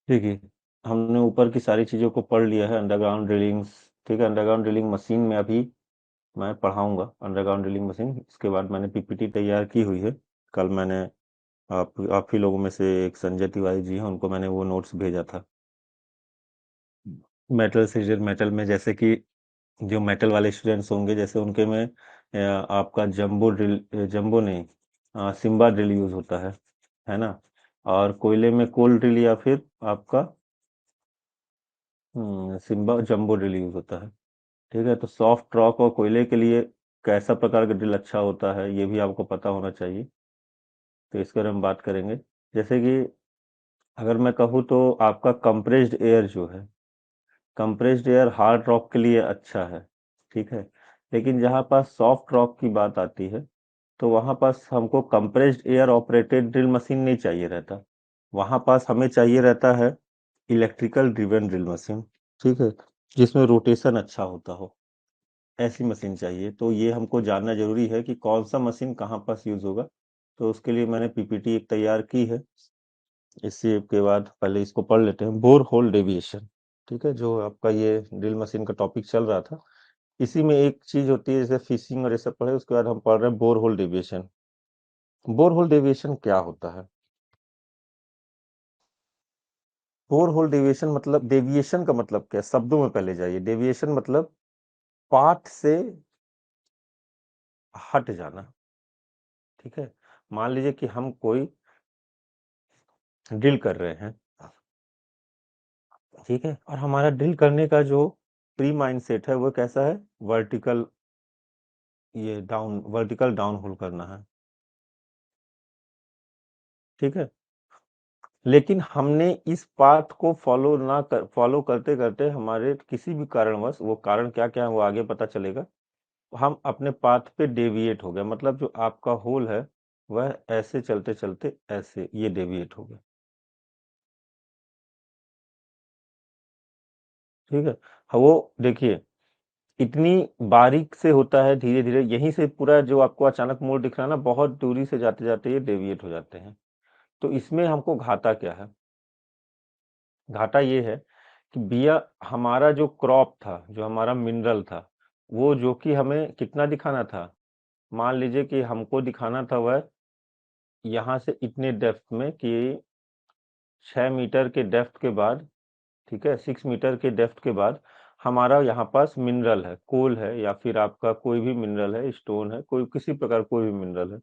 देखिए, हमने ऊपर की सारी चीज़ों को पढ़ लिया है, अंडरग्राउंड ड्रिलिंग्स, ठीक है। अंडरग्राउंड ड्रिलिंग मशीन में अभी मैं पढ़ाऊंगा अंडरग्राउंड ड्रिलिंग मशीन। इसके बाद मैंने पीपीटी तैयार की हुई है। कल मैंने आप ही लोगों में से एक संजय तिवारी जी हैं, उनको मैंने वो नोट्स भेजा था। मेटल से मेटल में जैसे कि जो मेटल वाले स्टूडेंट्स होंगे, जैसे उनके में आपका जंबो नहीं, सिम्बा ड्रिल यूज होता है ना। और कोयले में कोल ड्रिल या फिर आपका सिम्बा जंबो ड्रिल यूज होता है। ठीक है, तो सॉफ्ट रॉक और कोयले के लिए कैसा प्रकार का ड्रिल अच्छा होता है, ये भी आपको पता होना चाहिए। तो इसके बारे में बात करेंगे। जैसे कि अगर मैं कहूँ तो आपका कंप्रेस्ड एयर जो है, कंप्रेस्ड एयर हार्ड रॉक के लिए अच्छा है, ठीक है। लेकिन जहाँ पास सॉफ्ट रॉक की बात आती है, तो वहाँ पास हमको compressed air operated drill machine नहीं चाहिए रहता। वहाँ पास हमें चाहिए रहता है इलेक्ट्रिकल ड्रिवन ड्रिल मशीन, ठीक है, जिसमें रोटेशन अच्छा होता हो, ऐसी मशीन चाहिए। तो ये हमको जानना जरूरी है कि कौन सा मशीन कहाँ पास यूज होगा। तो उसके लिए मैंने पीपीटी एक तैयार की है। इसी के बाद पहले इसको पढ़ लेते हैं, बोर होल डेविएशन। ठीक है, जो आपका ये ड्रिल मशीन का टॉपिक चल रहा था, इसी में एक चीज होती है जैसे फिशिंग और ये सब पढ़े, उसके बाद हम पढ़ रहे हैं bore hole deviation. Bore whole deviation क्या होता है? बोर होल डेविएशन मतलब, डेविएशन का मतलब क्या है, शब्दों में पहले जाइए। डेविएशन मतलब पाथ से हट जाना, ठीक है। मान लीजिए कि हम कोई ड्रिल कर रहे हैं, ठीक है, और हमारा ड्रिल करने का जो प्री माइंड सेट है वो कैसा है, वर्टिकल, ये डाउन, वर्टिकल डाउन होल करना है, ठीक है। लेकिन हमने इस पाथ को फॉलो करते करते हमारे किसी भी कारणवश, वो कारण क्या क्या है वो आगे पता चलेगा, हम अपने पाथ पे डेविएट हो गए। मतलब जो आपका होल है वह ऐसे चलते चलते ऐसे ये डेविएट हो गया, ठीक है। हाँ, वो देखिए इतनी बारीक से होता है, धीरे धीरे यहीं से पूरा जो आपको अचानक मोड़ दिख रहा है ना, बहुत दूरी से जाते जाते ये डेविएट हो जाते हैं। तो इसमें हमको घाटा क्या है? घाटा ये है कि बिया हमारा जो क्रॉप था, जो हमारा मिनरल था, वो जो कि हमें कितना दिखाना था, मान लीजिए कि हमको दिखाना था वह यहाँ से इतने डेप्थ में कि 6 मीटर के डेप्थ के बाद, ठीक है, 6 मीटर के डेप्थ के बाद हमारा यहाँ पास मिनरल है, कोल है या फिर आपका कोई भी मिनरल है, स्टोन है, कोई किसी प्रकार कोई भी मिनरल है।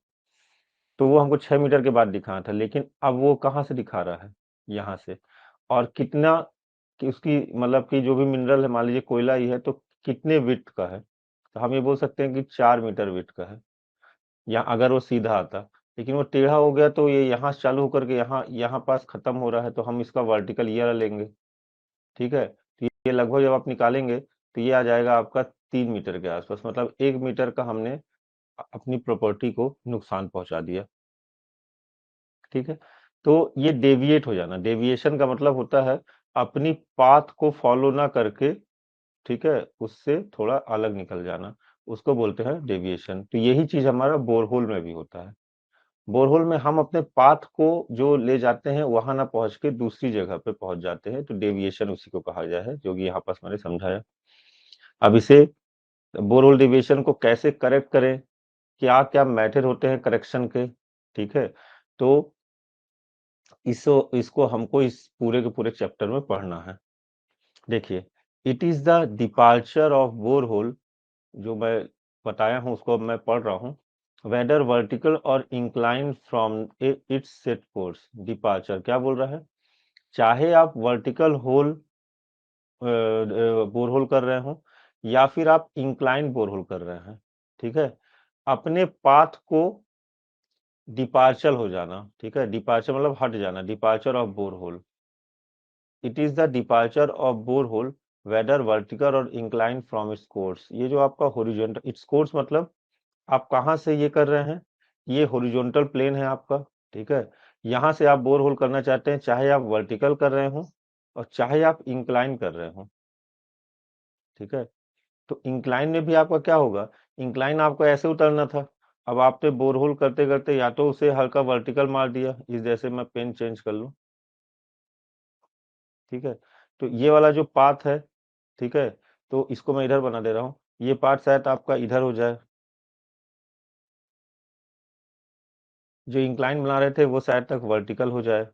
तो वो हमको 6 मीटर के बाद दिखाना था, लेकिन अब वो कहाँ से दिखा रहा है, यहाँ से। और कितना कि उसकी मतलब कि जो भी मिनरल है, मान लीजिए कोयला ही है, तो कितने विड्थ का है, तो हम ये बोल सकते हैं कि 4 मीटर विड्थ का है। या अगर वो सीधा आता, लेकिन वो टेढ़ा हो गया तो ये यहाँ से चालू होकर के यहाँ यहाँ पास खत्म हो रहा है, तो हम इसका वर्टिकल ये वाला लेंगे, ठीक है। तो ये लगभग जब आप निकालेंगे तो ये आ जाएगा आपका 3 मीटर के आसपास। मतलब 1 मीटर का हमने अपनी प्रॉपर्टी को नुकसान पहुंचा दिया, ठीक है। तो ये डेविएट हो जाना, डेविएशन का मतलब होता है अपनी पाथ को फॉलो ना करके, ठीक है, उससे थोड़ा अलग निकल जाना, उसको बोलते हैं डेविएशन। तो यही चीज हमारा बोरहोल में भी होता है। बोरहोल में हम अपने पाथ को जो ले जाते हैं वहां ना पहुंच के दूसरी जगह पे पहुंच जाते हैं, तो डेविएशन उसी को कहा गया है, जो कि यहाँ पास मैंने समझाया। अब इसे, बोरहोल डेविएशन को कैसे करेक्ट करें, क्या क्या मेथड होते हैं करेक्शन के, ठीक है। तो इसको हमको इस पूरे के पूरे चैप्टर में पढ़ना है। देखिए, it is the departure of borehole, जो मैं बताया हूं उसको अब मैं पढ़ रहा हूं। Weather vertical or incline from it's set course, departure क्या बोल रहा है, चाहे आप वर्टिकल होल बोरहोल कर रहे हो या फिर आप इंक्लाइन बोरहोल कर रहे हैं, ठीक है, अपने पाथ को डिपार्चर हो जाना, ठीक है। डिपार्चर मतलब हट जाना, departure of borehole. It is the departure of borehole whether vertical or incline from its course. ये जो आपका हॉरिजॉन्टल, इट्स कोर्स मतलब आप कहाँ से ये कर रहे हैं, ये हॉरिजॉन्टल प्लेन है आपका, ठीक है। यहाँ से आप बोर होल करना चाहते हैं, चाहे आप वर्टिकल कर रहे हो और चाहे आप इंक्लाइन कर रहे हो, ठीक है। तो इंक्लाइन में भी आपका क्या होगा, इंक्लाइन आपको ऐसे उतरना था, अब आपने बोर होल करते करते या तो उसे हल्का वर्टिकल मार दिया, इस जैसे मैं पेन चेंज कर लूं, ठीक है। तो ये वाला जो पाथ है, ठीक है, तो इसको मैं इधर बना दे रहा हूँ, ये पार्ट शायद आपका इधर हो जाए, जो इंक्लाइन बना रहे थे वो शायद तक वर्टिकल हो जाए,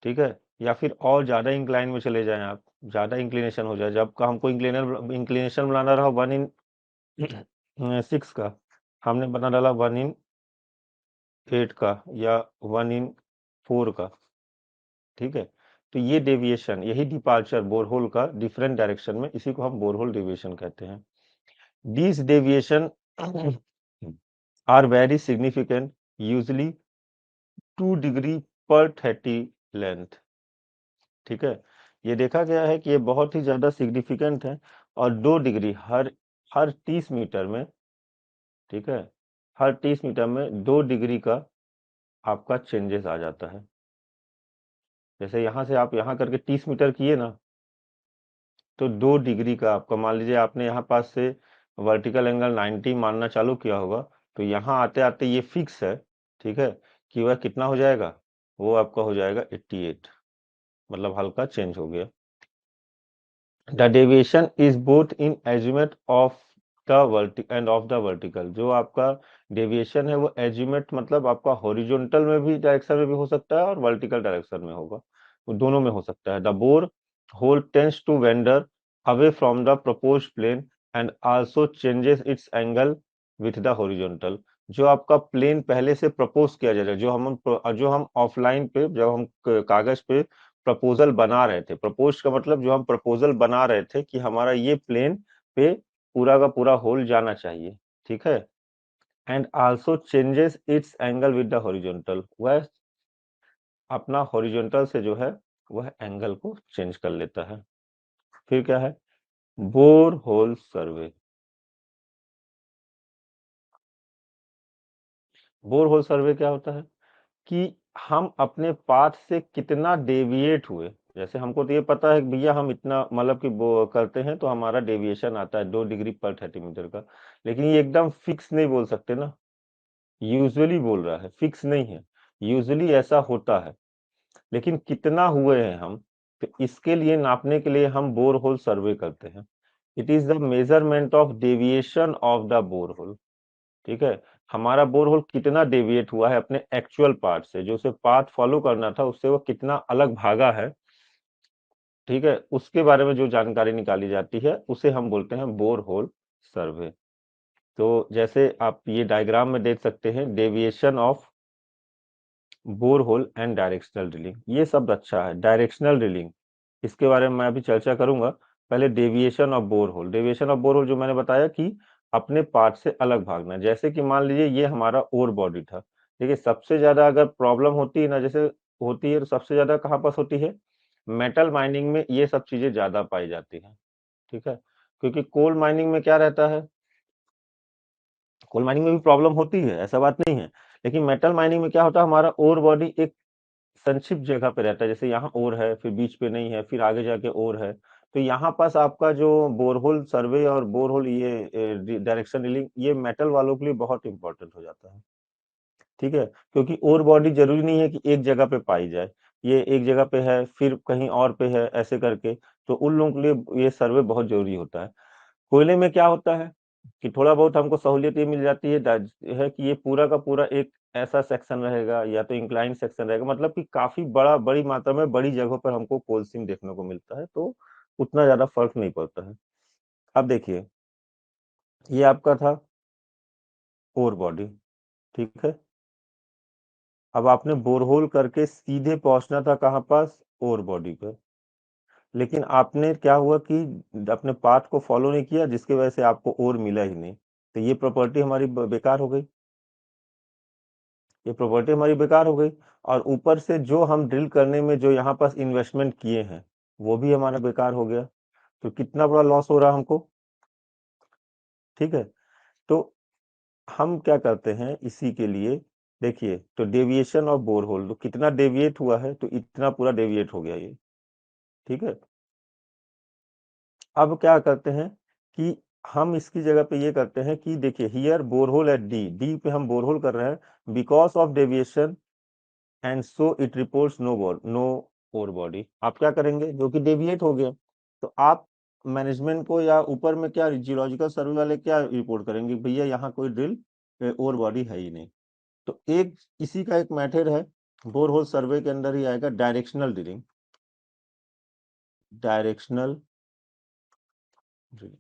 ठीक है, या फिर और ज्यादा इंक्लाइन में चले जाएं आप, ज्यादा इंक्लिनेशन हो जाए, जब का हमको इंक्लिनेशन बनाना रहा 1/6 का, हमने बना डाला 1/8 का या 1/4 का, ठीक है। तो ये डेविएशन, यही डिपार्चर बोरहोल का डिफरेंट डायरेक्शन में, इसी को हम बोरहोल डेविएशन कहते हैं। These deviation are very significant, usually 2 degree पर 30 लेंथ, ठीक है। ये देखा गया है कि ये बहुत ही ज्यादा सिग्निफिकेंट है, और 2 डिग्री हर हर 30 मीटर में, ठीक है, हर 30 मीटर में 2 डिग्री का आपका चेंजेस आ जाता है। जैसे यहाँ से आप यहाँ करके 30 मीटर किए ना, तो 2 डिग्री का आपका, मान लीजिए आपने यहाँ पास से वर्टिकल एंगल 90 मानना चालू किया होगा, तो यहाँ आते आते ये फिक्स है, ठीक है, कि वह कितना हो जाएगा, वो आपका हो जाएगा 88, मतलब हल्का चेंज हो गया। The deviation is both in azimuth of the vertical and of the vertical, जो आपका डेविएशन है वो एजिमुथ मतलब आपका हॉरिजॉन्टल में भी डायरेक्शन में भी हो सकता है और वर्टिकल डायरेक्शन में होगा, वो दोनों में हो सकता है। The bore hole tends to wander away from the proposed plane and also changes its angle with the horizontal, जो आपका प्लेन पहले से प्रपोज किया जाएगा, जो हम ऑफलाइन पे, जब हम कागज पे प्रपोजल बना रहे थे, प्रपोज का मतलब जो हम प्रपोजल बना रहे थे कि हमारा ये प्लेन पे पूरा का पूरा होल जाना चाहिए, ठीक है, and also changes its angle with the horizontal, वह अपना हॉरिजॉन्टल से जो है वह एंगल को चेंज कर लेता है। फिर क्या है, बोर होल सर्वे। बोर होल सर्वे क्या होता है कि हम अपने पाथ से कितना डेविएट हुए, जैसे हमको तो ये पता है कि भैया हम इतना मतलब कि वो करते हैं तो हमारा डेविएशन आता है 2 डिग्री पर 30 मीटर का, लेकिन ये एकदम फिक्स नहीं बोल सकते ना, यूजुअली बोल रहा है, फिक्स नहीं है, यूजुअली ऐसा होता है, लेकिन कितना हुए हैं हम, तो इसके लिए नापने के लिए हम बोर होल सर्वे करते हैं। It is the measurement of deviation of the bore hole, ठीक है, हमारा बोरहोल कितना डेविएट हुआ है अपने एक्चुअल पाथ से, जो उसे पाथ फॉलो करना था उससे वो कितना अलग भागा है, ठीक है, उसके बारे में जो जानकारी निकाली जाती है उसे हम बोलते हैं बोरहोल सर्वे। तो जैसे आप ये डायग्राम में देख सकते हैं, deviation of borehole and directional drilling, ये शब्द अच्छा है, डायरेक्शनल ड्रिलिंग, इसके बारे में मैं अभी चर्चा करूंगा। पहले deviation of borehole, deviation of borehole जो मैंने बताया कि अपने पाथ से अलग भागना, जैसे कि मान लीजिए ये हमारा ओर बॉडी था, देखिए सबसे ज्यादा अगर प्रॉब्लम होती है ना, जैसे होती है तो सबसे ज्यादा कहाँ पास होती है, मेटल माइनिंग में ये सब चीजें ज्यादा पाई जाती हैं, ठीक है, क्योंकि कोल माइनिंग में क्या रहता है, कोल माइनिंग में भी प्रॉब्लम होती है, ऐसा बात नहीं है, लेकिन मेटल माइनिंग में क्या होता है, हमारा ओर बॉडी एक संक्षिप्त जगह पे रहता है, जैसे यहाँ और है, फिर बीच पे नहीं है, फिर आगे जाके और है, तो यहाँ पास आपका जो बोरहोल सर्वे और बोरहोल ये डायरेक्शन रीलिंग, ये मेटल वालों के लिए बहुत इंपॉर्टेंट हो जाता है, ठीक है, क्योंकि और बॉडी जरूरी नहीं है कि एक जगह पे पाई जाए, ये एक जगह पे है फिर कहीं और पे है, ऐसे करके, तो उन लोगों के लिए ये सर्वे बहुत जरूरी होता है। कोयले में क्या होता है कि थोड़ा बहुत हमको सहूलियत ये मिल जाती है कि ये पूरा का पूरा एक ऐसा सेक्शन रहेगा या तो इंक्लाइन सेक्शन रहेगा, मतलब कि काफी बड़ी मात्रा में बड़ी जगहों पर हमको कोल सीम देखने को मिलता है, तो उतना ज्यादा फर्क नहीं पड़ता है। अब देखिए, ये आपका था ओर बॉडी, ठीक है, अब आपने बोरहोल करके सीधे पहुंचना था कहाँ पास, ओर बॉडी पे, लेकिन आपने क्या हुआ कि अपने पाथ को फॉलो नहीं किया, जिसकी वजह से आपको ओर मिला ही नहीं, तो ये प्रॉपर्टी हमारी बेकार हो गई, ये प्रॉपर्टी हमारी बेकार हो गई, और ऊपर से जो हम ड्रिल करने में जो यहाँ पास इन्वेस्टमेंट किए हैं वो भी हमारा बेकार हो गया, तो कितना बड़ा लॉस हो रहा हमको, ठीक है। तो हम क्या करते हैं इसी के लिए, देखिए, तो डेविएशन ऑफ बोरहोल, तो कितना डेविएट हुआ है, तो इतना पूरा डेविएट हो गया ये, ठीक है। अब क्या करते हैं कि हम इसकी जगह पे ये करते हैं कि देखिए, here borehole at D, D पे हम बोरहोल कर रहे हैं, because of deviation and so it reports no ore body आप क्या करेंगे जो कि डेविएट हो गया, तो आप मैनेजमेंट को या ऊपर में क्या जियोलॉजिकल सर्वे वाले क्या रिपोर्ट करेंगे, भैया यहाँ कोई ड्रिल और बॉडी है ही नहीं। तो एक इसी का एक मेथड है, बोरहोल सर्वे के अंदर ही आएगा, directional drilling. Directional drilling,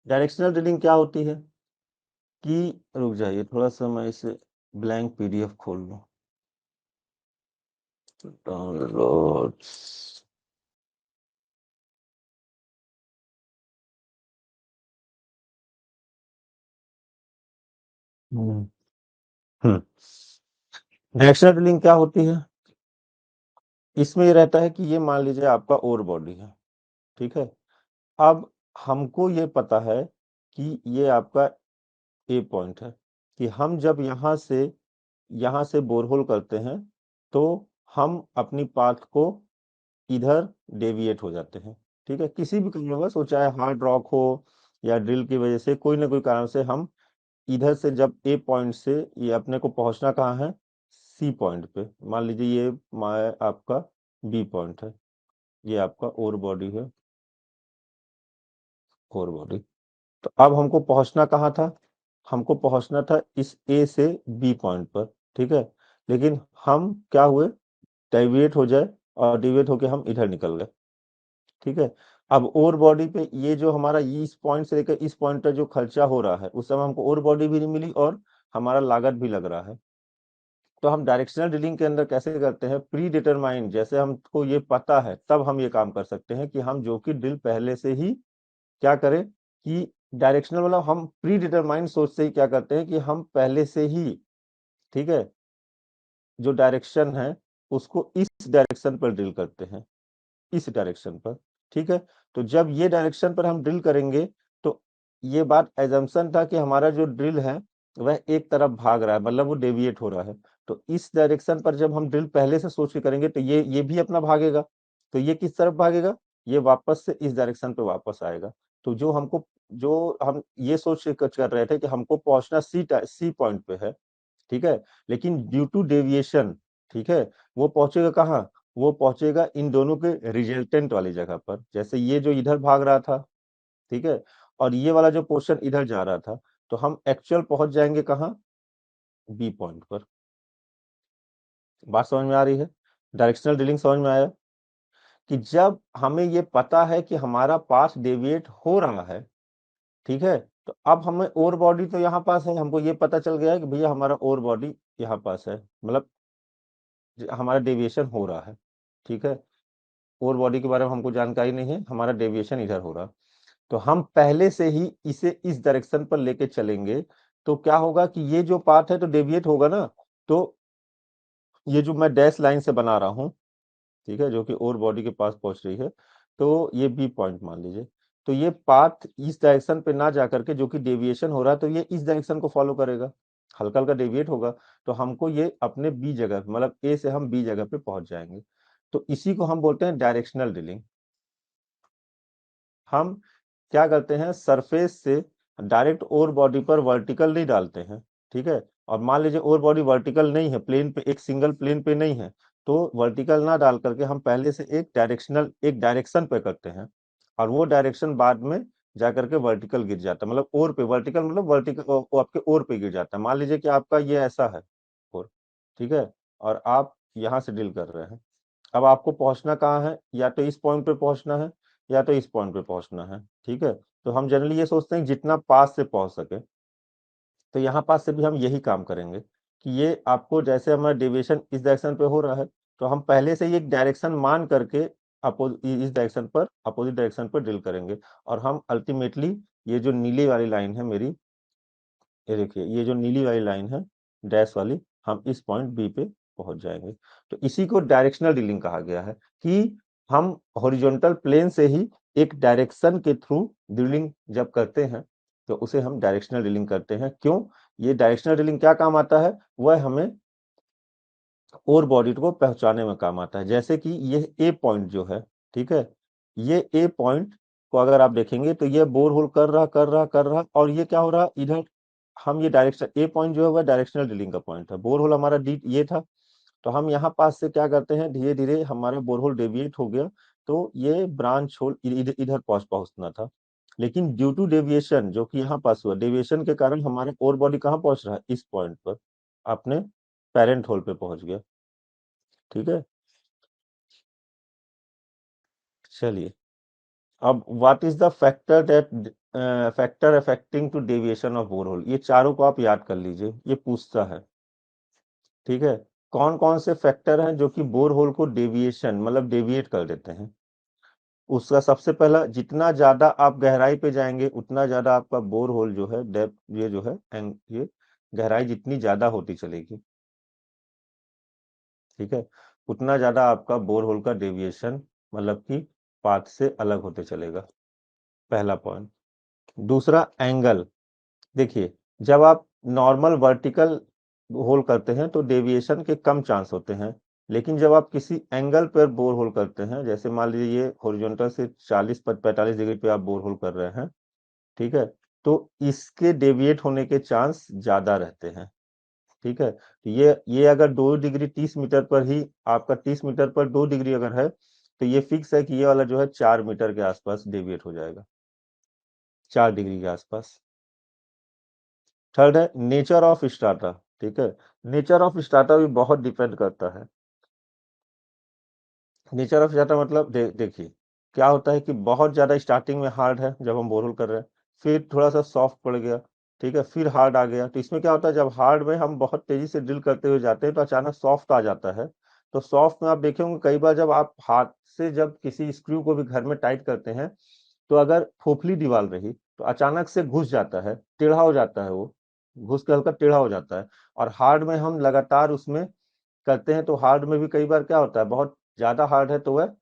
directional drilling क्या होती है कि, रुक जाइए थोड़ा सा मैं इसे ब्लैंक पीडीएफ खोल लूं, डाउनलोड्स। हम्म डायरेक्शनल ड्रिलिंग क्या होती है, इसमें ये रहता है कि ये मान लीजिए आपका ओर बॉडी है, ठीक है। अब हमको ये पता है कि ये आपका ए पॉइंट है, कि हम जब यहाँ से बोरहोल करते हैं तो हम अपनी पाथ को इधर डेविएट हो जाते हैं, ठीक है, किसी भी कारणवश हो, चाहे हार्ड रॉक हो या ड्रिल की वजह से, कोई ना कोई कारण से हम इधर से जब ए पॉइंट से ये अपने को पहुंचना कहाँ है, सी पॉइंट पे, मान लीजिए ये आपका बी पॉइंट है, ये आपका ओर बॉडी है, ओर बॉडी। तो अब हमको पहुंचना कहाँ था, हमको पहुंचना था इस ए से बी पॉइंट पर, ठीक है, लेकिन हम क्या हुए, डेविएट हो जाए और डेविएट होके हम इधर निकल गए, ठीक है। अब ओर बॉडी पे ये जो हमारा इस पॉइंट से लेकर इस पॉइंट तक जो खर्चा हो रहा है, उस समय हमको ओर बॉडी भी नहीं मिली और हमारा लागत भी लग रहा है। तो हम डायरेक्शनल ड्रिलिंग के अंदर कैसे करते हैं, प्री डिटरमाइंड, जैसे हमको ये पता है तब हम ये काम कर सकते हैं कि हम जो कि ड्रिल पहले से ही क्या करें कि डायरेक्शनल मतलब हम प्री डिटरमाइंड सोच से ही क्या करते हैं कि हम पहले से ही, ठीक है, जो डायरेक्शन है उसको इस डायरेक्शन पर ड्रिल करते हैं, इस डायरेक्शन पर, ठीक है। तो जब ये डायरेक्शन पर हम ड्रिल करेंगे तो ये बात एजम्पशन था कि हमारा जो ड्रिल है वह एक तरफ भाग रहा है, मतलब वो डेविएट हो रहा है। तो इस डायरेक्शन पर जब हम ड्रिल पहले से सोच के करेंगे तो ये भी अपना भागेगा, तो ये किस तरफ भागेगा, ये वापस से इस डायरेक्शन पे वापस आएगा। तो जो हम ये सोच के कर रहे थे कि हमको पहुंचना सी पॉइंट पे है, ठीक है, लेकिन ड्यू टू डेविएशन, ठीक है, वो पहुंचेगा कहाँ, वो पहुंचेगा इन दोनों के रिजल्टेंट वाली जगह पर, जैसे ये जो इधर भाग रहा था, ठीक है, और ये वाला जो पोर्शन इधर जा रहा था, तो हम एक्चुअल पहुंच जाएंगे कहाँ, बी पॉइंट पर। बात समझ में आ रही है, डायरेक्शनल ड्रिलिंग समझ में आया, कि जब हमें ये पता है कि हमारा पाथ डेविएट हो रहा है, ठीक है, तो अब हमें ओर बॉडी तो यहाँ पास है, हमको ये पता चल गया है कि भैया हमारा ओर बॉडी यहाँ पास है, मतलब हमारा डेविएशन हो रहा है, ठीक है, ओर बॉडी के बारे में हमको जानकारी नहीं है, हमारा डेविएशन इधर हो रहा, तो हम पहले से ही इसे इस डायरेक्शन पर लेके चलेंगे, तो क्या होगा कि ये जो पाथ है तो डेविएट होगा ना, तो ये जो मैं डैश लाइन से बना रहा हूँ, ठीक है, जो कि ओर बॉडी के पास पहुंच रही है, तो ये बी पॉइंट मान लीजिए, तो ये पाथ इस डायरेक्शन पे ना जा करके जो कि डेविएशन हो रहा है, तो ये इस डायरेक्शन को फॉलो करेगा, हल्का हल्का डेविएट होगा, तो हमको ये अपने बी जगह, मतलब ए से हम बी जगह पे पहुंच जाएंगे। तो इसी को हम बोलते हैं डायरेक्शनल ड्रिलिंग। हम क्या करते हैं, सरफेस से डायरेक्ट ओर बॉडी पर वर्टिकल नहीं डालते हैं, ठीक है, और मान लीजिए ओर बॉडी वर्टिकल नहीं है, प्लेन पे, एक सिंगल प्लेन पे नहीं है, तो वर्टिकल ना डाल करके हम पहले से एक डायरेक्शन पे करते हैं, और वो डायरेक्शन बाद में जाकर के वर्टिकल गिर जाता है, मतलब ओर पे वर्टिकल, मतलब वर्टिकल वो आपके ओर पे गिर जाता है। मान लीजिए कि आपका ये ऐसा है ओर, ठीक है, और आप यहाँ से डील कर रहे हैं, अब आपको पहुंचना कहाँ है, या तो इस पॉइंट पे पहुंचना है या तो इस पॉइंट पे पहुंचना है, ठीक है, तो हम जनरली ये सोचते हैं जितना पास से पहुंच सके, तो यहाँ पास से भी हम यही काम करेंगे कि ये आपको, जैसे हमारा डेविएशन इस डायरेक्शन पे हो रहा है, तो हम पहले से ही एक डायरेक्शन मान करके इस डायरेक्शन पर, अपोजिट डायरेक्शन पर ड्रिल करेंगे, और हम अल्टीमेटली ये जो नीली वाली लाइन है मेरी, ये देखिए ये जो नीली वाली लाइन है डैश वाली, हम इस पॉइंट बी पे पहुंच जाएंगे। तो इसी को डायरेक्शनल ड्रिलिंग कहा गया है, कि हम हॉरिजॉन्टल प्लेन से ही एक डायरेक्शन के थ्रू ड्रिलिंग जब करते हैं तो उसे हम डायरेक्शनल ड्रिलिंग करते हैं। क्यों, ये डायरेक्शनल ड्रिलिंग क्या काम आता है, वह हमें और बॉडी को पहुंचाने में काम आता है। जैसे कि ये ए पॉइंट जो है, ठीक है, ये ए पॉइंट को अगर आप देखेंगे तो ये बोर होल कर रहा, और ये क्या हो रहा इधर, हम ये डायरेक्शन ए पॉइंट जो है वह डायरेक्शनल ड्रिलिंग का पॉइंट है, बोर होल हमारा डी ये था, तो हम यहाँ पास से क्या करते हैं, धीरे धीरे हमारा बोरहोल डेविएट हो गया, तो ये ब्रांच होल इधर इधर पहुंचना था, लेकिन ड्यू टू डेविएशन जो कि यहाँ पास हुआ, डेविएशन के कारण हमारा कोर बॉडी कहाँ पहुंच रहा है, इस पॉइंट पर अपने पेरेंट होल पे पहुंच गया। ठीक है, चलिए अब what is the factor affecting to deviation of borehole, ये चारों को आप याद कर लीजिए, ये पूछता है। ठीक है, कौन कौन से फैक्टर हैं जो कि बोरहोल को डेविएशन मतलब डेविएट कर देते हैं। उसका सबसे पहला, जितना ज्यादा आप गहराई पे जाएंगे उतना ज्यादा आपका बोरहोल जो है डेप्थ, ये जो है ये गहराई जितनी ज्यादा होती चलेगी, ठीक है, उतना ज्यादा आपका बोरहोल का डेविएशन मतलब कि पाथ से अलग होते चलेगा, पहला पॉइंट। दूसरा एंगल, देखिए जब आप नॉर्मल वर्टिकल होल करते हैं तो डेविएशन के कम चांस होते हैं, लेकिन जब आप किसी एंगल पर बोर होल करते हैं, जैसे मान लीजिए ये हॉरिजॉन्टल से 40-45 डिग्री पे आप बोर होल कर रहे हैं, ठीक है, तो इसके डेविएट होने के चांस ज्यादा रहते हैं। ठीक है, तो ये अगर 2 डिग्री 30 मीटर पर ही, आपका 30 मीटर पर 2 डिग्री अगर है, तो ये फिक्स है कि ये वाला जो है 4 मीटर के आसपास डेविएट हो जाएगा, 4 डिग्री के आसपास। थर्ड है नेचर ऑफ स्टार्टा। ठीक है, नेचर ऑफ स्टार्टा भी बहुत डिपेंड करता है। नेचर ऑफ स्टार्टा मतलब देखिए क्या होता है कि बहुत ज्यादा स्टार्टिंग में हार्ड है जब हम बोरहोल कर रहे हैं, फिर थोड़ा सा सॉफ्ट पड़ गया, ठीक है, फिर हार्ड आ गया, तो इसमें क्या होता है, जब हार्ड में हम बहुत तेजी से ड्रिल करते हुए जाते हैं तो अचानक सॉफ्ट आ जाता है। तो सॉफ्ट में आप देखे होंगे कई बार जब आप हाथ से जब किसी स्क्रू को भी घर में टाइट करते हैं, तो अगर खोखली दीवार रही तो अचानक से घुस जाता है, टेढ़ा हो जाता है, वो घुस के हल्का टेढ़ा हो जाता है। और हार्ड में हम लगातार उसमें करते हैं तो हार्ड में भी कई बार क्या होता है, बहुत ज्यादा हार्ड है तो वह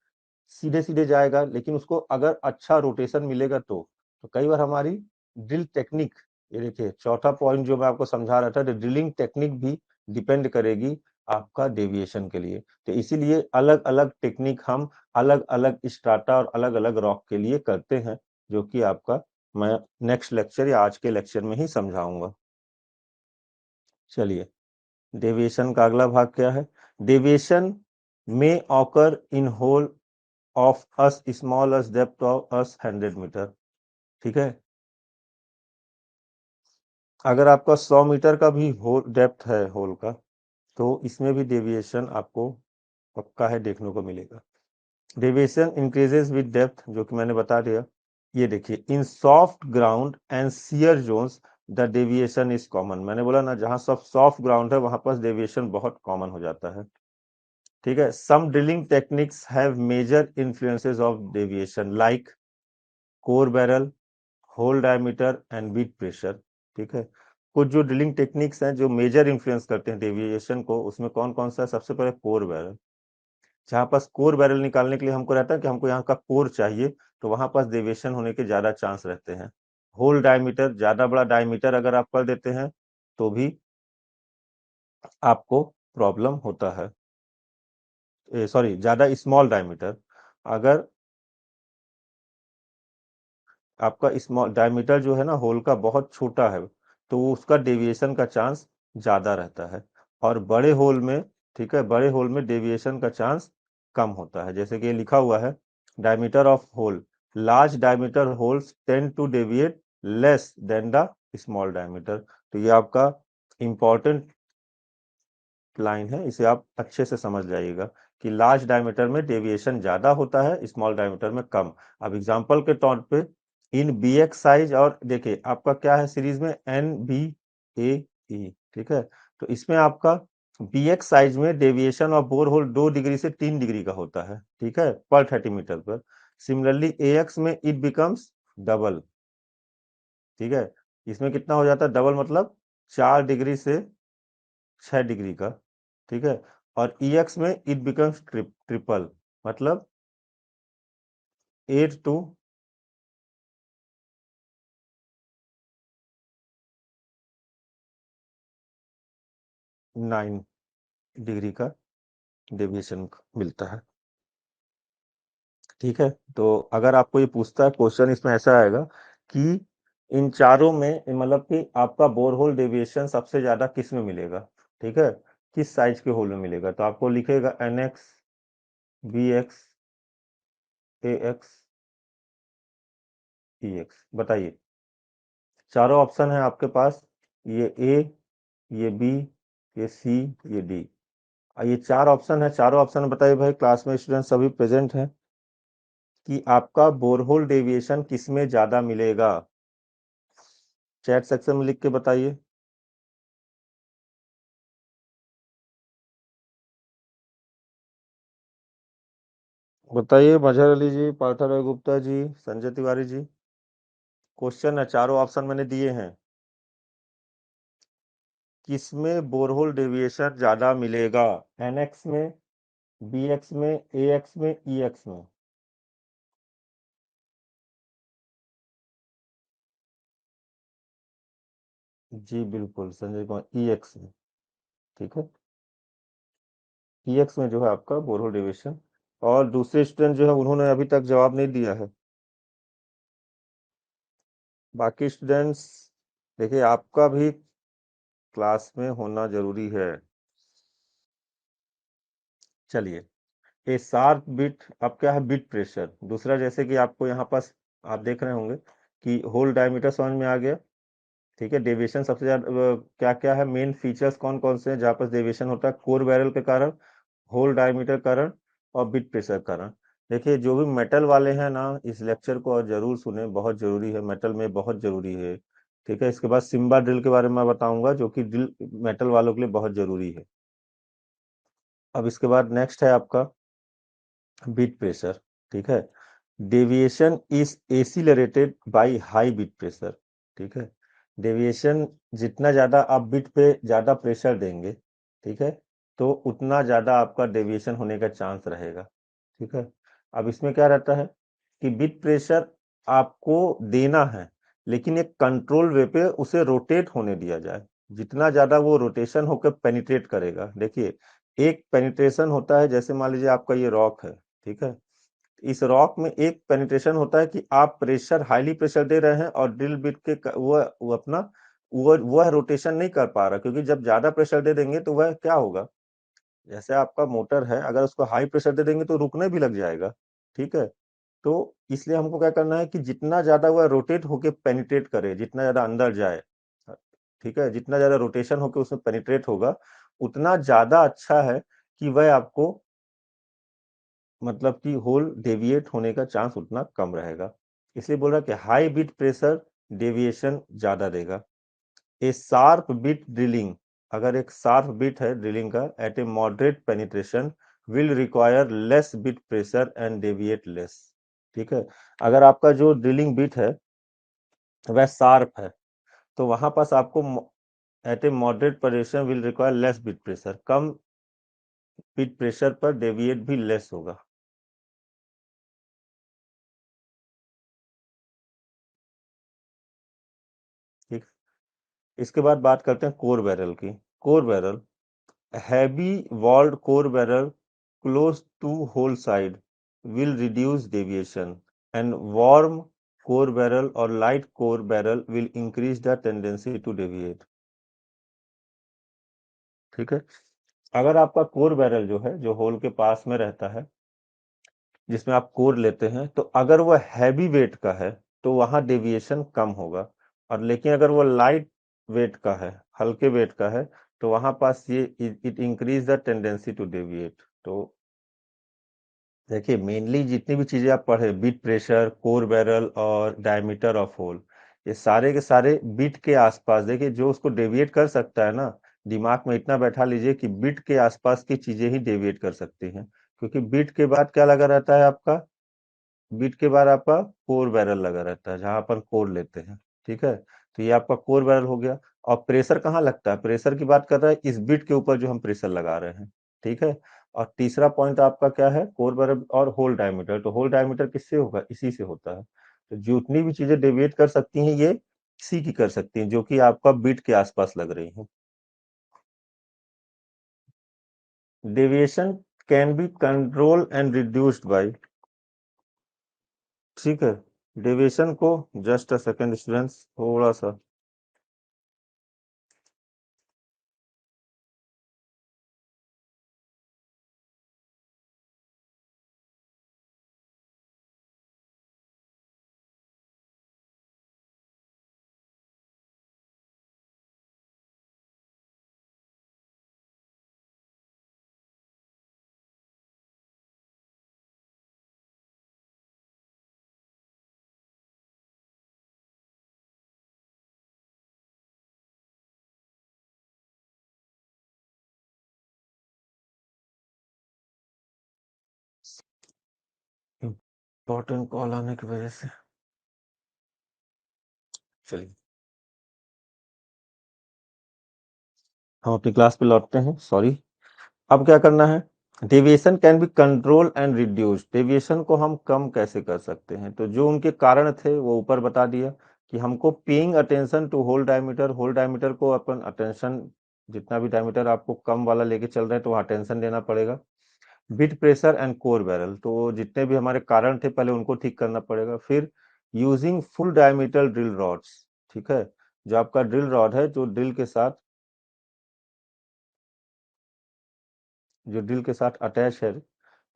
सीधे सीधे जाएगा, लेकिन उसको अगर अच्छा रोटेशन मिलेगा तो कई बार हमारी ड्रिल टेक्निक, ये देखिए चौथा पॉइंट जो मैं आपको समझा रहा था, ड्रिलिंग टेक्निक भी डिपेंड करेगी आपका डेविएशन के लिए। तो इसीलिए अलग अलग टेक्निक हम अलग अलग स्ट्राटा और अलग अलग रॉक के लिए करते हैं, जो कि आपका मैं नेक्स्ट लेक्चर या आज के लेक्चर में ही समझाऊंगा। चलिए, डेविएशन का अगला भाग क्या है, डेविएशन में occur in hole of as small as depth of as 100 metre. ठीक है, अगर आपका 100 मीटर का भी होल डेप्थ है होल का, तो इसमें भी डेविएशन आपको पक्का है देखने को मिलेगा। डेविएशन इंक्रीजेस विद डेप्थ, जो कि मैंने बता दिया। ये देखिए, in soft ground and shear zones the deviation is common, मैंने बोला ना जहां सब सॉफ्ट ग्राउंड है वहां पर डेविएशन बहुत कॉमन हो जाता है। ठीक है, some drilling techniques have major influences of deviation like core barrel, hole diameter and bit pressure. ठीक है, कुछ जो ड्रिलिंग टेक्निक्स हैं जो मेजर इन्फ्लुएंस करते हैं डेविएशन को, उसमें कौन कौन सा है, सबसे पहले कोर बैरल। जहां पास कोर बैरल निकालने के लिए हमको रहता है कि हमको यहाँ का कोर चाहिए, तो वहां पास डेविएशन होने के ज्यादा चांस रहते हैं। होल डायमीटर, ज्यादा बड़ा डायमीटर अगर आप कर देते हैं तो भी आपको प्रॉब्लम होता है, सॉरी ज्यादा स्मॉल डायमीटर, अगर आपका स्मॉल डायमीटर जो है ना होल का बहुत छोटा है, तो उसका डेविएशन का चांस ज्यादा रहता है। और बड़े होल में, ठीक है, बड़े होल में डेविएशन का चांस कम होता है, जैसे कि ये लिखा हुआ है, diameter of hole, large diameter holes tend to deviate less than the small diameter. तो ये आपका इंपॉर्टेंट लाइन है, इसे आप अच्छे से समझ जाइएगा कि लार्ज डायमीटर में डेविएशन ज्यादा होता है, स्मॉल डायमीटर में कम। अब एग्जांपल के तौर पे इन बी एक्स साइज, और देखिए आपका क्या है सीरीज में एन बी ए ई, ठीक है, तो इसमें आपका बी एक्स साइज में deviation of bore hole 2 degree से 3 डिग्री का होता है, ठीक है, पर 30 मीटर पर। सिमिलरली ए एक्स में इट बिकम्स डबल, ठीक है, इसमें कितना हो जाता है डबल, मतलब 4 डिग्री से 6 डिग्री का, ठीक है, और ई एक्स में इट बिकम्स ट्रिपल, मतलब 8 to 9 डिग्री का डेविएशन मिलता है। ठीक है, तो अगर आपको ये पूछता है क्वेश्चन, इसमें ऐसा आएगा कि इन चारों में मतलब कि आपका बोरहोल डेविएशन सबसे ज्यादा किस में मिलेगा। ठीक है, किस साइज के होल में मिलेगा, तो आपको लिखेगा NX BX AX EX। बताइए, चारों ऑप्शन है आपके पास, ये A, ये B, ये C, ये D। ये चार ऑप्शन है, चारों ऑप्शन बताइए भाई, क्लास में स्टूडेंट सभी प्रेजेंट हैं, कि आपका बोरहोल डेविएशन किसमें ज्यादा मिलेगा। चैट सेक्शन में लिख के बताइए। बताइए मजहर अली जी, पार्था राय गुप्ता जी, संजय तिवारी जी। क्वेश्चन है, चारों ऑप्शन मैंने दिए हैं, किसमें बोरहोल डेविएशन ज्यादा मिलेगा, NX में, BX में, AX में, EX में। जी बिल्कुल संजय कुमार, EX में। ठीक है, EX में जो है आपका बोरहोल डेविएशन। और दूसरे स्टूडेंट जो है उन्होंने अभी तक जवाब नहीं दिया है। बाकी स्टूडेंट्स देखिए, आपका भी क्लास में होना जरूरी है। चलिए, ए शार्प बिट, अब क्या है, बिट प्रेशर। दूसरा, जैसे कि आपको यहाँ पास आप देख रहे होंगे कि होल डायमीटर समझ में आ गया। ठीक है, डेविएशन सबसे ज्यादा क्या क्या है, मेन फीचर्स कौन कौन से हैं जहाँ पर डेविएशन होता है, कोर बैरल के कारण, होल डायमीटर कारण, और बिट प्रेशर कारण। देखिए, जो भी मेटल वाले हैं ना, इस लेक्चर को और जरूर सुने, बहुत जरूरी है, मेटल में बहुत जरूरी है। ठीक है, इसके बाद सिम्बा ड्रिल के बारे में मैं बताऊंगा, जो कि ड्रिल मेटल वालों के लिए बहुत जरूरी है। अब इसके बाद नेक्स्ट है आपका बीट प्रेशर। ठीक है, deviation is accelerated by high bit pressure. ठीक है, डेविएशन जितना ज्यादा आप बीट पे ज्यादा प्रेशर देंगे, ठीक है, तो उतना ज्यादा आपका डेविएशन होने का चांस रहेगा। ठीक है, अब इसमें क्या रहता है कि बीट प्रेशर आपको देना है, लेकिन एक कंट्रोल वे पे उसे रोटेट होने दिया जाए, जितना ज्यादा वो रोटेशन होकर पेनिट्रेट करेगा। देखिए, एक पेनिट्रेशन होता है, जैसे मान लीजिए आपका ये रॉक है, ठीक है, इस रॉक में एक पेनिट्रेशन होता है कि आप प्रेशर, हाईली प्रेशर दे रहे हैं और ड्रिल बिट के वो अपना वह रोटेशन नहीं कर पा रहा, क्योंकि जब ज्यादा प्रेशर दे देंगे तो वह क्या होगा, जैसे आपका मोटर है, अगर उसको हाई प्रेशर दे देंगे तो रुकने भी लग जाएगा। ठीक है, तो इसलिए हमको क्या करना है कि जितना ज्यादा वह रोटेट होके पेनिट्रेट करे, जितना ज्यादा अंदर जाए, ठीक है, जितना ज्यादा रोटेशन होके उसमें पेनिट्रेट होगा, उतना ज्यादा अच्छा है कि वह आपको, मतलब कि होल डेविएट होने का चांस उतना कम रहेगा। इसलिए बोल रहा कि हाई बिट प्रेशर डेविएशन ज्यादा देगा। ए शार्प बिट ड्रिलिंग, अगर एक शार्प बिट है ड्रिलिंग का at a moderate penetration will require less bit pressure and deviate less. ठीक है, अगर आपका जो ड्रिलिंग बिट है वह शार्प है, तो वहां पास आपको at a moderate penetration will require less bit pressure, कम बिट प्रेशर पर डेविएट भी लेस होगा। ठीक, इसके बाद बात करते हैं कोर बैरल की। Core barrel, heavy walled core barrel close to hole side will reduce deviation, and warm core barrel or light core barrel will increase the tendency to deviate। ठीक है, अगर आपका कोर बैरल जो है, जो whole के पास में रहता है, जिसमें आप कोर लेते हैं, तो अगर वह हैवी वेट का है तो वहां डेविएशन कम होगा, और लेकिन अगर वो लाइट वेट का है, हल्के वेट का है, तो वहां पास ये it increase the tendency to deviate. तो देखिए, मेनली जितनी भी चीजें आप पढ़े, बिट प्रेशर, कोर बैरल और डायमीटर ऑफ होल, ये सारे के सारे बिट के आसपास, देखिए जो उसको डेविएट कर सकता है ना, दिमाग में इतना बैठा लीजिए कि बिट के आसपास की चीजें ही डेविएट कर सकती हैं, क्योंकि बिट के बाद क्या लगा रहता है आपका, बीट के बाद आपका कोर बैरल लगा रहता है, जहां अपन कोर लेते हैं। ठीक है, तो ये आपका कोर बैरल हो गया। और प्रेशर कहाँ लगता है, प्रेशर की बात कर रहा है इस बीट के ऊपर जो हम प्रेशर लगा रहे हैं। ठीक है, और तीसरा पॉइंट आपका क्या है, कोर बैरल और होल डायमीटर। तो होल डायमीटर किससे होगा, इसी से होता है। तो जितनी भी चीजें डेविएट कर सकती हैं, ये इसी की कर सकती हैं, जो कि आपका बीट के आसपास लग रही है। Deviation can be control and reduced by, ठीक है, डेविएशन को, जस्ट अ सेकेंड स्टूडेंट्स, थोड़ा सा इम्पोर्टेंट कॉल आने की वजह से। चलिए हम अपनी क्लास पे लौटते हैं, सॉरी। अब क्या करना है, deviation can be control and reduce, deviation को हम कम कैसे कर सकते हैं, तो जो उनके कारण थे वो ऊपर बता दिया कि हमको paying attention to hole diameter को अपन अटेंशन, जितना भी डायमीटर आपको कम वाला लेके चल रहे हैं तो वहाँ अटेंशन देना पड़ेगा। Bit pressure and core barrel, तो जितने भी हमारे कारण थे पहले उनको ठीक करना पड़ेगा। फिर using full diameter drill rods, ठीक है, जो आपका ड्रिल रॉड है जो ड्रिल के साथ अटैच है,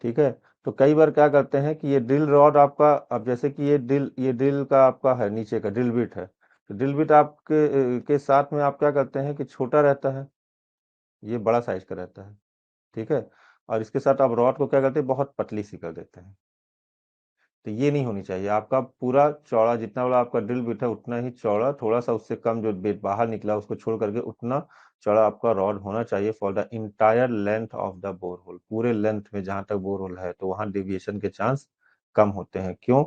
ठीक है। तो कई बार क्या करते हैं कि ये ड्रिल रॉड आपका, अब जैसे कि ये ड्रिल का आपका है, नीचे का ड्रिल बिट है, तो ड्रिल बिट आपके के साथ में आप क्या करते हैं कि छोटा रहता है, ये बड़ा साइज का रहता है, ठीक है। और इसके साथ आप रॉड को क्या करते हैं, बहुत पतली सी कर देते हैं। तो ये नहीं होनी चाहिए, आपका पूरा चौड़ा, जितना बड़ा आपका ड्रिल बिट है उतना ही चौड़ा, थोड़ा सा उससे कम जो बिट बाहर निकला उसको छोड़ करके उतना चौड़ा आपका रॉड होना चाहिए for the entire length of the bore hole, पूरे लेंथ में जहां तक बोर होल है, तो वहां डेविएशन के चांस कम होते हैं। क्यों?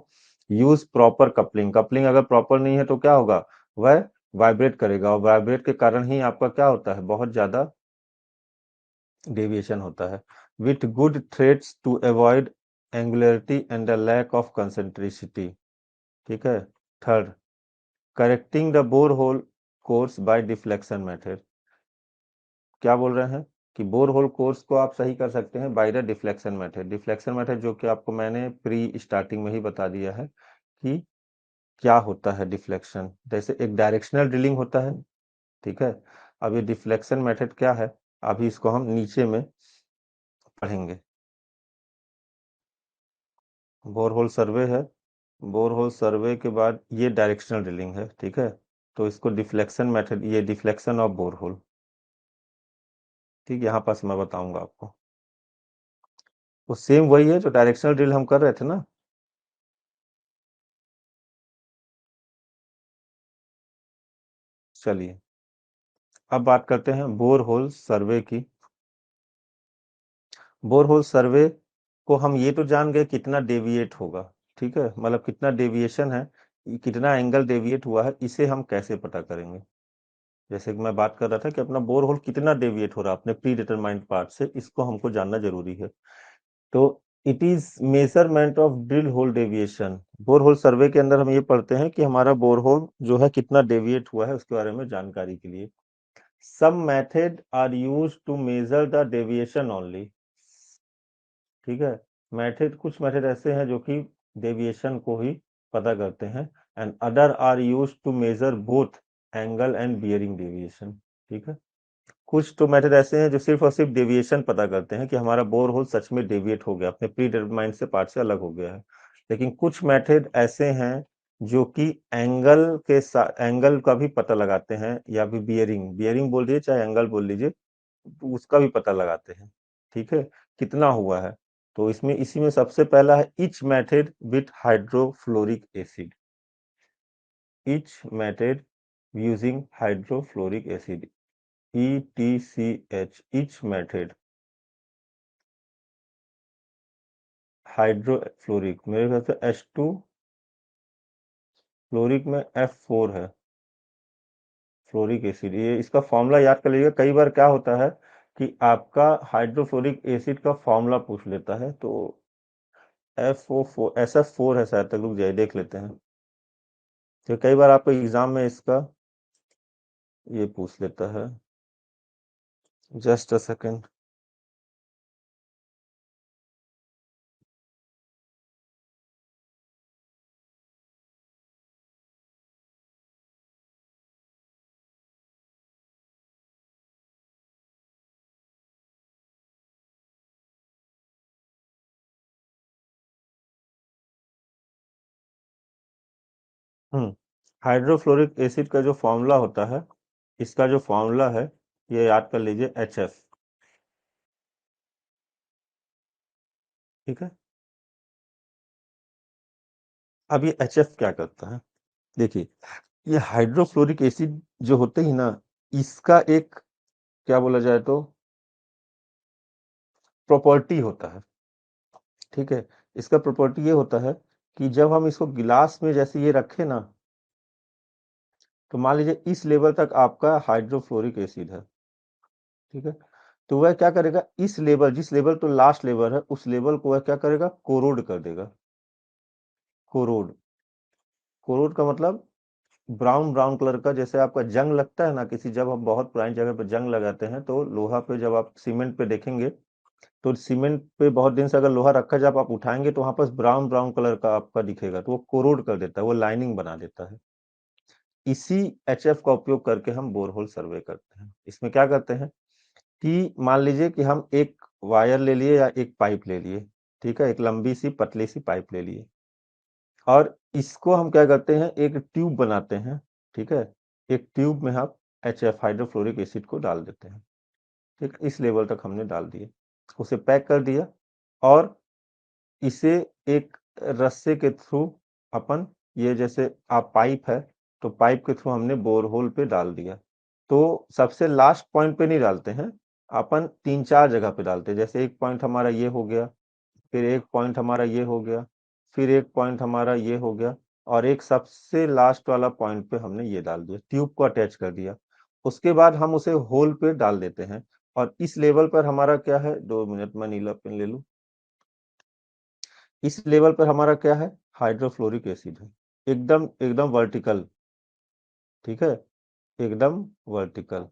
यूज प्रॉपर कपलिंग, कपलिंग अगर प्रॉपर नहीं है तो क्या होगा, वह वाइब्रेट करेगा, और वाइब्रेट के कारण ही आपका क्या होता है, बहुत ज्यादा डेविएशन होता है। With good threads to avoid angularity and the lack of concentricity, ठीक है। Third, correcting the bore hole course by deflection method, क्या बोल रहे हैं कि बोर होल कोर्स को आप सही कर सकते हैं by the deflection method. Deflection method जो कि आपको मैंने प्री स्टार्टिंग में ही बता दिया है कि क्या होता है डिफ्लेक्शन। जैसे एक डायरेक्शनल ड्रिलिंग होता है, ठीक है। अब ये डिफ्लेक्शन मेथड क्या है, अभी इसको हम नीचे में पढ़ेंगे। बोरहोल सर्वे है, बोरहोल सर्वे के बाद ये डायरेक्शनल ड्रिलिंग है, ठीक है। तो इसको डिफ्लेक्शन मेथड, ये डिफ्लेक्शन ऑफ बोरहोल, ठीक, यहाँ पास मैं बताऊंगा आपको। वो सेम वही है जो डायरेक्शनल ड्रिल हम कर रहे थे ना। चलिए अब बात करते हैं बोरहोल सर्वे की। बोरहोल सर्वे को हम ये तो जान गए कितना डेविएट होगा, ठीक है, मतलब कितना डेविएशन है, कितना एंगल डेविएट हुआ है, इसे हम कैसे पता करेंगे। जैसे कि मैं बात कर रहा था कि अपना बोर होल कितना डेविएट हो रहा है अपने प्री डिटरमाइंड पार्ट से, इसको हमको जानना जरूरी है। तो it is measurement of drill hole deviation. Bore hole survey के अंदर हम ये पढ़ते हैं कि हमारा बोर होल जो है कितना डेविएट हुआ है उसके बारे में जानकारी के लिए। Some method are use to measure the deviation only, ठीक है। मेथड, कुछ मेथड ऐसे हैं जो कि डेविएशन को ही पता करते हैं, and other are use to measure both angle and bearing deviation, ठीक है। कुछ तो मेथड ऐसे हैं जो सिर्फ और सिर्फ डेविएशन पता करते हैं कि हमारा बोर होल सच में डेविएट हो गया, अपने प्री डिटरमाइंड से पार्ट से अलग हो गया है। लेकिन कुछ मेथड ऐसे हैं जो कि एंगल के साथ एंगल का भी पता लगाते हैं, या भी बियरिंग, बियरिंग बोल लीजिए चाहे एंगल बोल लीजिए, तो उसका भी पता लगाते हैं, ठीक है, कितना हुआ है। तो इसमें इसी में सबसे पहला है etch method with hydrofluoric acid, etch method using hydrofluoric acid, ETCH, each method, hydrofluoric, मेरे ख्याल से H2 फ्लोरिक में F4 है, फ्लोरिक एसिड, ये इसका फॉर्मूला याद कर लीजिएगा। कई बार क्या होता है कि आपका हाइड्रोफ्लोरिक एसिड का फॉर्मूला पूछ लेता है, तो FO4 SF4 है शायद तक, रुक जाइए देख लेते हैं। तो कई बार आपको एग्जाम में इसका ये पूछ लेता है, just a second. Hmm, hydrofluoric acid का जो फॉर्मूला होता है, इसका जो फॉर्मूला है ये याद कर लीजिए, HF, ठीक है। अब ये HF क्या करता है, देखिए, ये हाइड्रोफ्लोरिक एसिड जो होते ही ना, इसका एक, क्या बोला जाए तो, प्रॉपर्टी होता है, ठीक है। इसका प्रॉपर्टी ये होता है कि जब हम इसको गिलास में जैसे ये रखे ना, तो मान लीजिए इस लेवल तक आपका हाइड्रोफ्लोरिक एसिड है, ठीक है। तो वह क्या करेगा, इस लेवल, जिस लेवल तो लास्ट लेवल है, उस लेवल को वह क्या करेगा, कोरोड कर देगा। कोरोड, कोरोड का मतलब ब्राउन ब्राउन कलर का, जैसे आपका जंग लगता है ना किसी, जब हम बहुत पुरानी जगह पे जंग लगाते हैं तो लोहा पे जब आप सीमेंट पे देखेंगे, तो सीमेंट पे बहुत दिन से अगर लोहा रखा है, जब आप उठाएंगे तो वहां पर ब्राउन ब्राउन कलर का आपका दिखेगा, तो वो कोरोड कर देता है, वो लाइनिंग बना देता है। इसी एचएफ का उपयोग करके हम बोरहोल सर्वे करते हैं। इसमें क्या करते हैं कि मान लीजिए कि हम एक वायर ले लिए या एक पाइप ले लिए, ठीक है, एक लंबी सी पतली सी पाइप ले लिए, और इसको हम क्या करते हैं, एक ट्यूब बनाते हैं, ठीक है। एक ट्यूब में हम एचएफ हाइड्रोफ्लोरिक एसिड को डाल देते हैं, ठीक, इस लेवल तक हमने डाल दिए, उसे पैक कर दिया, और इसे एक रस्से के थ्रू अपन, ये जैसे आप पाइप है, तो पाइप के थ्रू हमने बोरहोल पे डाल दिया। तो सबसे लास्ट पॉइंट पे नहीं डालते हैं, अपन तीन चार जगह पे डालते हैं, जैसे एक पॉइंट हमारा ये हो गया, फिर एक पॉइंट हमारा ये हो गया, फिर एक पॉइंट हमारा ये हो गया, और एक सबसे लास्ट वाला पॉइंट पे हमने ये डाल दिया, ट्यूब को अटैच कर दिया। उसके बाद हम उसे होल पे डाल देते हैं, और इस लेवल पर हमारा क्या है, 2 मिनट में नीला पेन ले लूं, इस लेवल पर हमारा क्या है, हाइड्रोफ्लोरिक एसिड है, एकदम एकदम वर्टिकल, ठीक है, एकदम वर्टिकल,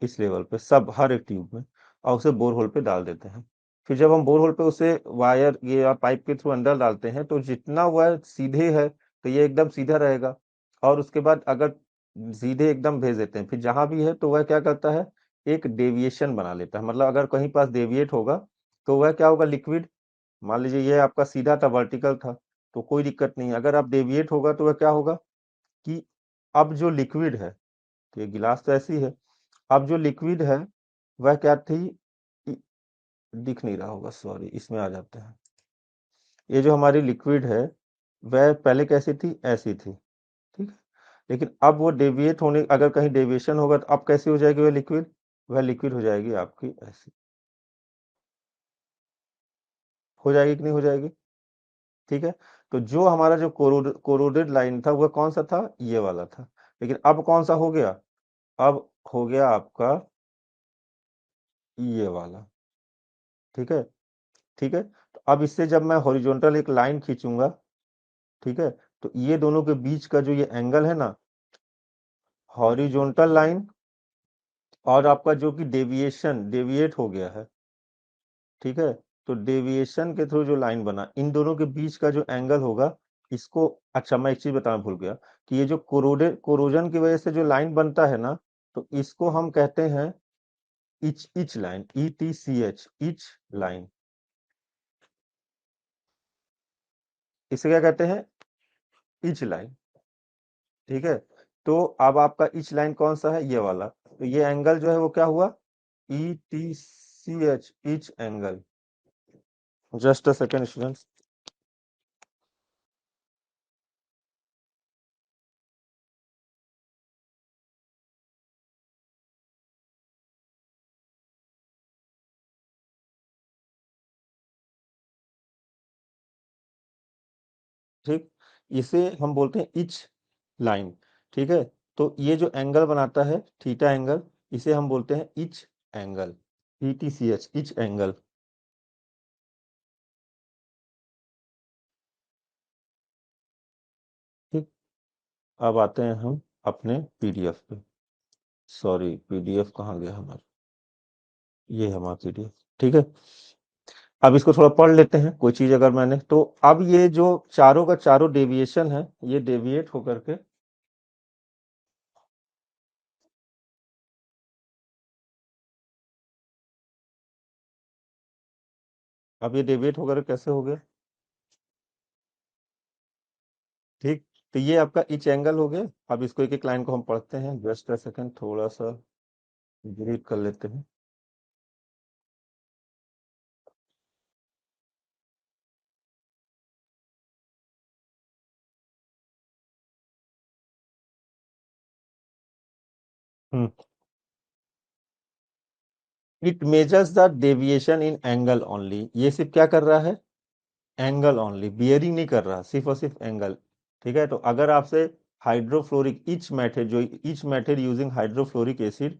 इस लेवल पे सब हर एक ट्यूब में, और उसे बोरहोल पे डाल देते हैं। फिर जब हम बोरहोल पे उसे वायर ये या पाइप के थ्रू अंदर डालते हैं, तो जितना वह सीधे है तो ये एकदम सीधा रहेगा, और उसके बाद अगर सीधे एकदम भेज देते हैं, फिर जहां भी है तो वह क्या करता है, एक डेविएशन बना लेता है, मतलब अगर कहीं पास डेविएट होगा तो वह क्या होगा, लिक्विड, मान लीजिए ये आपका सीधा था, वर्टिकल था, तो कोई दिक्कत नहीं है। अगर आप डेविएट होगा तो वह क्या होगा कि अब जो लिक्विड है, तो ये गिलास तो ऐसी है, अब जो लिक्विड है वह क्या थी, इ- दिख नहीं रहा होगा, सॉरी, इसमें आ जाते हैं। ये जो हमारी लिक्विड है वह पहले कैसी थी, ऐसी थी, ठीक है, लेकिन अब वो डेविएट होने, अगर कहीं डेविएशन होगा तो अब कैसी हो जाएगी वह लिक्विड, वह लिक्विड हो जाएगी आपकी ऐसी, हो जाएगी कि नहीं हो जाएगी, ठीक है। तो जो हमारा जो कोरोडेड लाइन था वह कौन सा था, ये वाला था, लेकिन अब कौन सा हो गया, अब हो गया आपका ये वाला, ठीक है, ठीक है। तो अब इससे जब मैं हॉरिजॉन्टल एक लाइन खींचूंगा, ठीक है, तो ये दोनों के बीच का जो ये एंगल है ना, हॉरिजॉन्टल लाइन, और आपका जो कि डेविएशन डेविएट हो गया है, ठीक है, तो डेविएशन के थ्रू जो लाइन बना, इन दोनों के बीच का जो एंगल होगा, इसको, अच्छा मैं एक चीज बताना भूल गया, कि ये जो कोरोजन की वजह से जो लाइन बनता है ना, तो इसको हम कहते हैं each each line, ETCH, etch line, इसे क्या कहते हैं, इच लाइन, ठीक है। तो अब आपका इच लाइन कौन सा है, ये वाला, तो ये एंगल जो है वो क्या हुआ, ETCH, etch angle. Just a second students. ठीक, इसे हम बोलते हैं इच लाइन, ठीक है। तो ये जो एंगल बनाता है थीटा एंगल, इसे हम बोलते हैं etch angle, ETCH, etch angle. ठीक, अब आते हैं हम अपने पीडीएफ पे, सॉरी पीडीएफ कहाँ गया हमारा, ये है हमारा पीडीएफ, ठीक है। अब इसको थोड़ा पढ़ लेते हैं, कोई चीज अगर मैंने, तो अब ये जो चारों का चारों डेविएशन है, ये डेविएट होकर के, अब ये डेविएट होकर के कैसे हो गया, ठीक। तो ये आपका इच एंगल हो गया। अब इसको एक एक लाइन को हम पढ़ते हैं, जस्ट अ सेकंड, थोड़ा सा ब्रीथ कर लेते हैं। Hmm, it measures the deviation in angle only, ये सिर्फ क्या कर रहा है, एंगल ओनली, बियरिंग नहीं कर रहा, सिर्फ और सिर्फ एंगल। ठीक है, तो अगर आपसे हाइड्रोफ्लोरिक ईच मेथड, जो each method using hydrofluoric acid,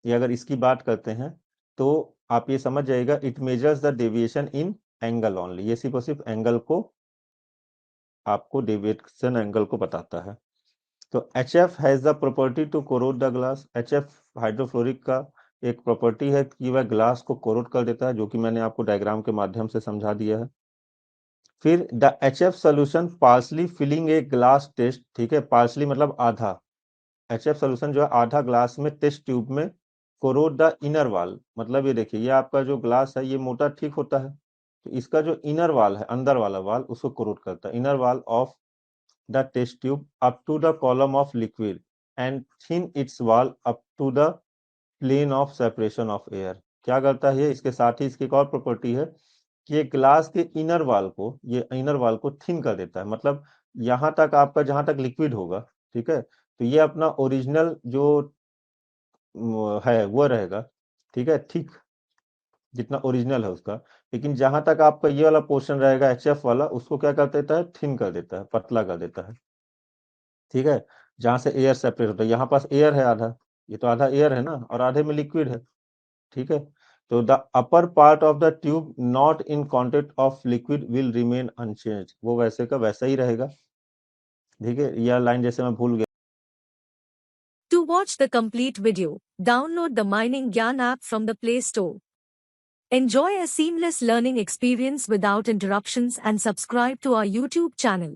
ये अगर इसकी बात करते हैं तो आप ये समझ जाइएगा, it measures the deviation in angle only, ये सिर्फ और सिर्फ एंगल को, आपको डेविएशन एंगल को बताता है। तो HF has the property to corrode the glass, HF hydrofluoric का एक प्रॉपर्टी है कि वह ग्लास को कोरोड कर देता है, जो कि मैंने आपको डायग्राम के माध्यम से समझा दिया है। फिर the HF solution partially filling a glass test, ठीक है, पार्सली मतलब आधा, HF सोल्यूशन जो है आधा ग्लास में टेस्ट ट्यूब में कोरोड द इनर वाल, मतलब ये देखिए, ये आपका जो ग्लास है ये मोटा ठीक होता है, तो इसका जो इनर वाल है, अंदर वाला वाल, उसको कोरोड करता है, inner wall of the test tube up to the column of liquid and thin its wall up to the plane of separation of air। क्या करता है, इसके साथ ही इसकी एक और प्रॉपर्टी है कि ये ग्लास के इनर वाल को, ये इनर वाल को थिन कर देता है, मतलब यहां तक आपका, जहां तक लिक्विड होगा, ठीक है, तो ये अपना ओरिजिनल जो है वो रहेगा, ठीक है, ठीक, जितना ओरिजिनल है उसका, लेकिन जहां तक आपका ये वाला पोर्शन रहेगा HF वाला, उसको क्या कर देता है, थिन कर देता है, पतला कर देता है। ठीक है, जहां से एयर सेपरेट होता है, यहाँ पास एयर है आधा, ये तो आधा एयर है ना, और आधे में लिक्विड है। ठीक है, तो the upper part of the tube not in contact of liquid will remain unchanged, वो वैसे का वैसा ही रहेगा। ठीक है, यह लाइन जैसे मैं भूल गया। To watch the complete video, download the Mining Gyan app from the Play Store. Enjoy a seamless learning experience without interruptions and subscribe to our YouTube channel.